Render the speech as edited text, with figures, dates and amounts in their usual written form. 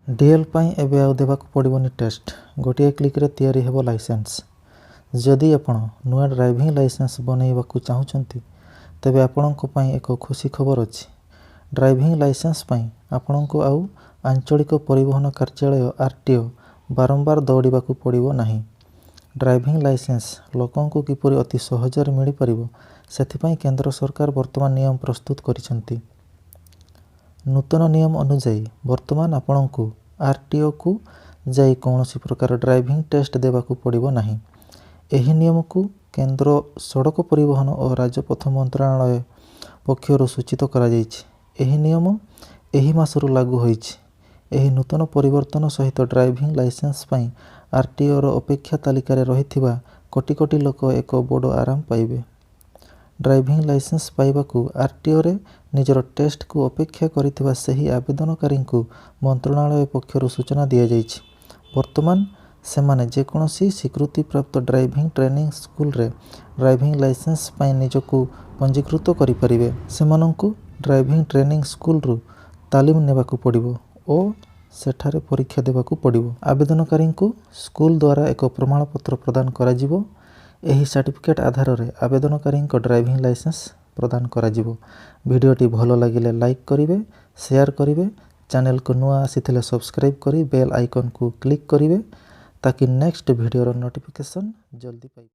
DL पाई एबे आउ देबाक पड़िबोनी टेस्ट गोटे क्लिक रे तैयारी हेबो लाइसेंस। जदि आपण नुआ ड्राइविंग लाइसेंस बनैबाकू चाहुचंती तेबे आपणको पाई एक खुशी खबर अछि। ड्राइविंग लाइसेंस पाई आपणको आउ आंचलिक परिवहन कार्यालय आरटीओ बारंबार दौड़िबाकू पड़िबो नाही। ड्राइविंग लाइसेंस लोकंकु किपरि अति सहजरे मिली परिबो सेथिपाई केंद्र सरकार वर्तमान नियम प्रस्तुत करिसंती। नूतन नियम अनुसार वर्तमान आपणको आरटीओ को जाई कौनसी प्रकार ड्राइविंग टेस्ट देबाकू पड़िबो नाही। एही नियम को केंद्र सड़क परिवहन और राजपथ मंत्रालय पक्षरु सूचित करा जायछि। एही नियम एही मासरु लागू होइछि। एही नूतन परिवर्तन सहित ड्राइविंग लाइसेंस पाई आरटीओ रो अपेक्षा तालिका रे रहिथिबा कोटी कोटी लोक एक बड़ आराम पाइबे। ड्राइविंग लाइसेंस पाइबाकू आरटीओ रे निजर टेस्ट को अपेक्षा करिथिबा सही आवेदनकारी को मंत्रालय पक्षरु सूचना दिया जायछि। वर्तमान सेमाने जेकोसी स्वीकृति प्राप्त ड्राइविंग ट्रेनिंग स्कूल रे ड्राइविंग लाइसेंस पाई निजको पंजीकृत करि परिबे। सेमानंकु ड्राइविंग ट्रेनिंग स्कूल रु तालीम नेबाकू पड़िबो ओ सेठारे परीक्षा देबाकू पड़िबो। आवेदनकारी को स्कूल द्वारा एक प्रमाणपत्र प्रदान करा जिवो। एही सर्टिफिकेट आधार रे आवेदनकारी ड्राइविंग लाइसेंस प्रदान करा जिवो। वीडियोटी भलो लागिले लाइक करिवे, शेयर करिवे, चैनल को नुआ आसीथिले सब्सक्राइब करी बेल आइकन को क्लिक करिवे ताकि नेक्स्ट वीडियो रो नोटिफिकेशन जल्दी पाइबे।